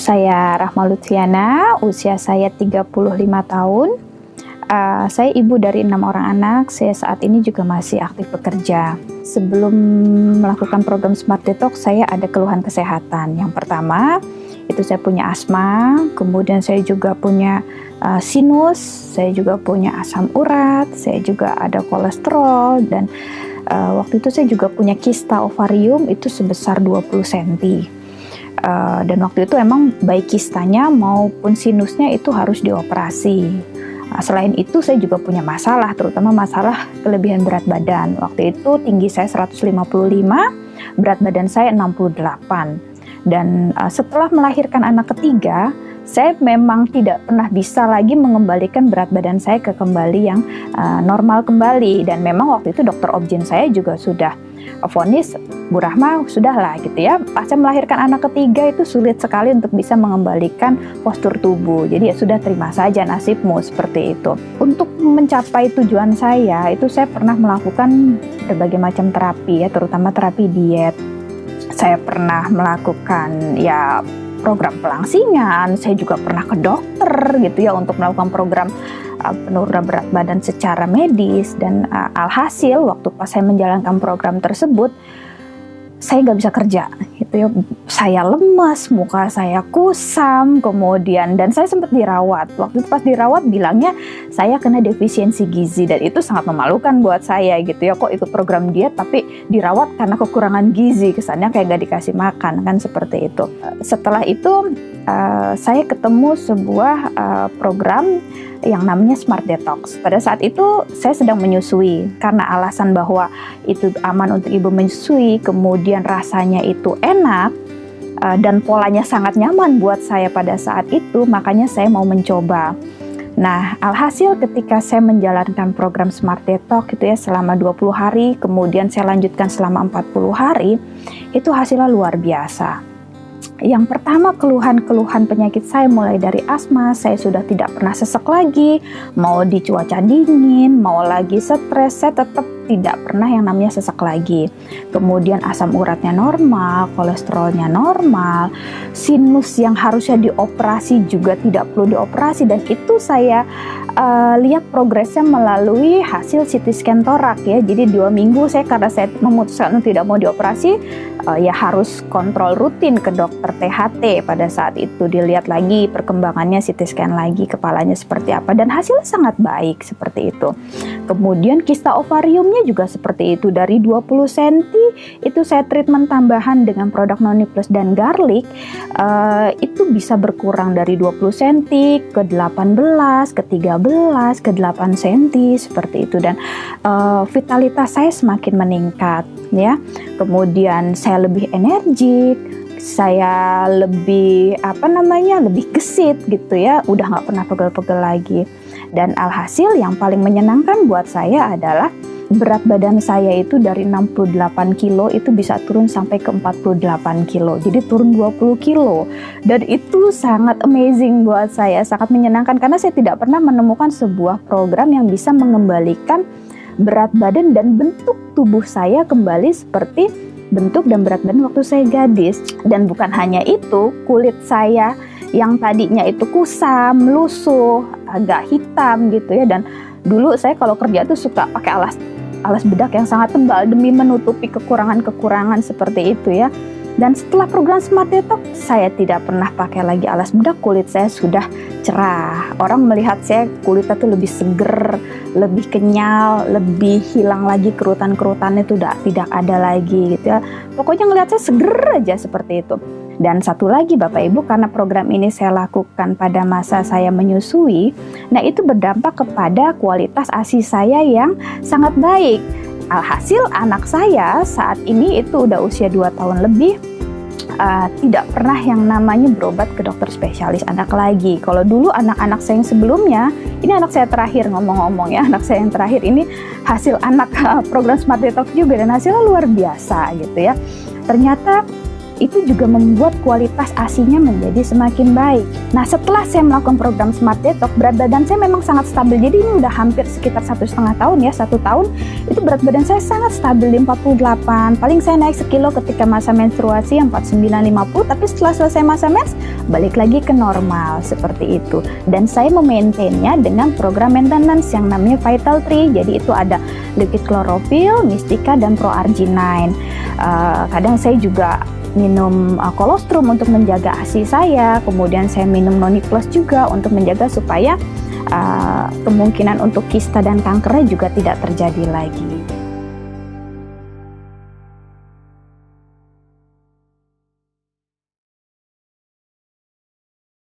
Saya Rahma Lutfiana, usia saya 35 tahun. Saya ibu dari 6 orang anak. Saya saat ini juga masih aktif bekerja. Sebelum melakukan program Smart Detox, saya ada keluhan kesehatan. Yang pertama, itu saya punya asma, kemudian saya juga punya sinus, saya juga punya asam urat, saya juga ada kolesterol, dan waktu itu saya juga punya kista ovarium itu sebesar 20 cm. Dan waktu itu emang baik kistanya maupun sinusnya itu harus dioperasi. Selain itu saya juga punya masalah, terutama masalah kelebihan berat badan. Waktu itu tinggi saya 155, berat badan saya 68. Dan setelah melahirkan anak ketiga, saya memang tidak pernah bisa lagi mengembalikan berat badan saya ke kembali yang normal kembali. Dan memang waktu itu dokter obgyn saya juga sudah vonis, Bu Rahma, sudahlah gitu ya. Pas saya melahirkan anak ketiga itu sulit sekali untuk bisa mengembalikan postur tubuh. Jadi ya sudah, terima saja nasibmu, seperti itu. Untuk mencapai tujuan saya, itu saya pernah melakukan berbagai macam terapi ya, terutama terapi diet. Saya pernah melakukan ya program pelangsingan, saya juga pernah ke dokter gitu ya untuk melakukan program penurunan berat badan secara medis. Dan alhasil waktu pas saya menjalankan program tersebut, saya nggak bisa kerja gitu ya. Saya lemas, muka saya kusam, kemudian dan saya sempat dirawat. Waktu itu pas dirawat bilangnya saya kena defisiensi gizi, dan itu sangat memalukan buat saya gitu ya. Kok ikut program diet tapi dirawat karena kekurangan gizi, kesannya kayak gak dikasih makan kan, seperti itu. Setelah itu saya ketemu sebuah program yang namanya Smart Detox. Pada saat itu saya sedang menyusui, karena alasan bahwa itu aman untuk ibu menyusui, kemudian rasanya itu enak, dan polanya sangat nyaman buat saya pada saat itu, makanya saya mau mencoba. Nah, alhasil ketika saya menjalankan program Smart Detox itu ya selama 20 hari, kemudian saya lanjutkan selama 40 hari, itu hasilnya luar biasa. Yang pertama, keluhan-keluhan penyakit saya mulai dari asma, saya sudah tidak pernah sesek lagi, mau di cuaca dingin, mau lagi stres, saya tetap tidak pernah yang namanya sesek lagi. Kemudian asam uratnya normal, kolesterolnya normal, sinus yang harusnya dioperasi juga tidak perlu dioperasi, dan itu saya lihat progresnya melalui hasil CT scan torak ya. Jadi 2 minggu saya, karena saya memutuskan tidak mau dioperasi, ya harus kontrol rutin ke dokter THT. Pada saat itu dilihat lagi perkembangannya, CT scan lagi kepalanya seperti apa, dan hasilnya sangat baik seperti itu. Kemudian kista ovariumnya juga seperti itu, dari 20 cm itu saya treatment tambahan dengan produk Noni Plus dan garlic, itu bisa berkurang dari 20 cm ke 18, ke 13, ke 8 cm seperti itu, dan vitalitas saya semakin meningkat ya. Kemudian saya lebih energik, saya lebih lebih gesit gitu ya, udah nggak pernah pegel-pegel lagi. Dan alhasil yang paling menyenangkan buat saya adalah berat badan saya itu dari 68 kilo itu bisa turun sampai ke 48 kilo. Jadi turun 20 kilo. Dan itu sangat amazing buat saya, sangat menyenangkan, karena saya tidak pernah menemukan sebuah program yang bisa mengembalikan berat badan dan bentuk tubuh saya kembali seperti bentuk dan berat badan waktu saya gadis. Dan bukan hanya itu, kulit saya yang tadinya itu kusam, lusuh, agak hitam gitu ya. Dan dulu saya kalau kerja tuh suka pakai alas bedak yang sangat tebal demi menutupi kekurangan-kekurangan seperti itu ya. Dan setelah program Smart Detox, saya tidak pernah pakai lagi alas bedak, kulit saya sudah cerah. Orang melihat saya kulitnya tuh lebih seger, lebih kenyal, lebih hilang lagi kerutan-kerutannya itu tidak ada lagi gitu ya. Pokoknya ngelihat saya seger aja seperti itu. Dan satu lagi Bapak Ibu, karena program ini saya lakukan pada masa saya menyusui, nah itu berdampak kepada kualitas ASI saya yang sangat baik. Alhasil anak saya saat ini itu udah usia 2 tahun lebih, tidak pernah yang namanya berobat ke dokter spesialis anak lagi. Kalau dulu anak-anak saya yang sebelumnya, ini anak saya terakhir ngomong-ngomong ya, anak saya yang terakhir ini hasil anak program Smart Detox juga, dan hasilnya luar biasa gitu ya. Ternyata itu juga membuat kualitas ASI-nya menjadi semakin baik. Nah, setelah saya melakukan program Smart Detox, berat badan saya memang sangat stabil. Jadi ini udah hampir sekitar 1,5 tahun ya, 1 tahun itu berat badan saya sangat stabil di 48. Paling saya naik sekilo ketika masa menstruasi yang 49-50, tapi setelah selesai masa mens balik lagi ke normal seperti itu. Dan saya memaintainnya dengan program maintenance yang namanya Vital Tree. Jadi itu ada liquid chlorophyll, Mystica, dan Pro-Arginine. Kadang saya juga minum kolostrum untuk menjaga ASI saya, kemudian saya minum Noni Plus juga untuk menjaga supaya kemungkinan untuk kista dan kankernya juga tidak terjadi lagi.